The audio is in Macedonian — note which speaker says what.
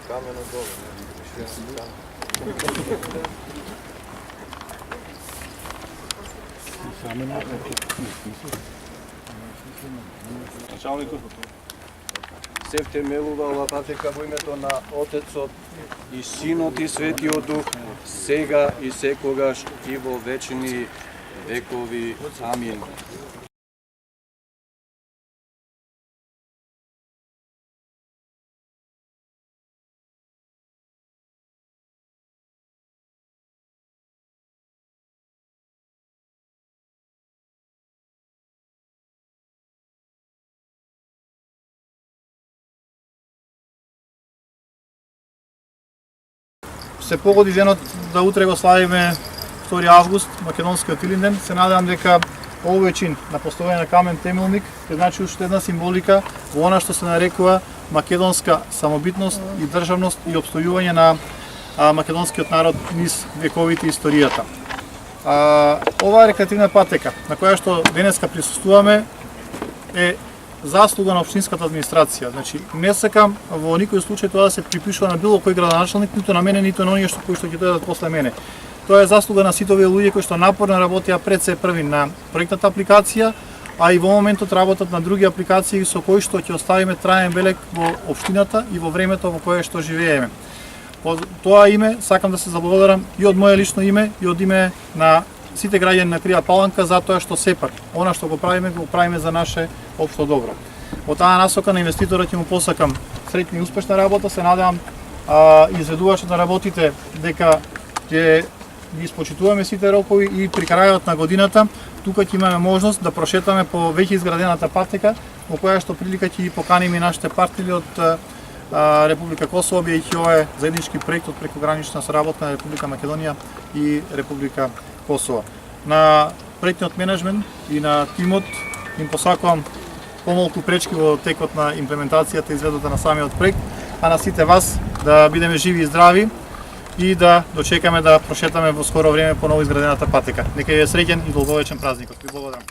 Speaker 1: Камено долу.
Speaker 2: Началнику.
Speaker 1: Се втемелува ова патека во името на Отецот и Синот и Светиот Дух, сега и секогаш и во вечни векови. Амин.
Speaker 3: Се погоди денот да утре го славиме 2 август, македонскиот Илинден. Се надевам дека овој чин на поставување на камен темелник е значи уште една символика во она што се нарекува македонска самобитност и државност и опстојување на македонскиот народ низ вековите историјата. Оваа рекреативна патека на која што денеска присуствуваме е заслуга на општинската администрација. Значи, не сакам во никој случај тоа да се припишува на било кој градоначалник, ниту на мене, ниту на оние кои што ќе дојдат после мене. Тоа е заслуга на сите овие луѓе кои што напорно работеа пред се први на проектната апликација, а и во моментот работат на други апликации со кои што ќе оставиме траен белег во општината и во времето во кое што живееме. По тоа име сакам да се заблагодарам и од моје лично име и од име на сите граѓани на Крија Паланка за тоа што сепак она што го правиме за наше општо добро. Во таа насока на инвеститорот ќе му посакам среќна и успешна работа. Се надевам изведувачот да работите дека ќе ги испочитуваме сите рокови и при крајот на годината тука ќе имаме можност да прошетаме по веќе изградената патека, во која што прилика ќе ги поканиме нашите партнери од Република Косово, бидејќи ова е заеднички проект од прекогранична соработка на Република Македонија и Република Косово. На проектниот менеджмент и на тимот им посакувам помалку пречки во текот на имплементацијата и изведбата на самиот проект, а на сите вас да бидеме живи и здрави и да дочекаме да прошетаме во скоро време по ново изградената патека. Нека ви е среќен и долговечен празник. Ви благодарам.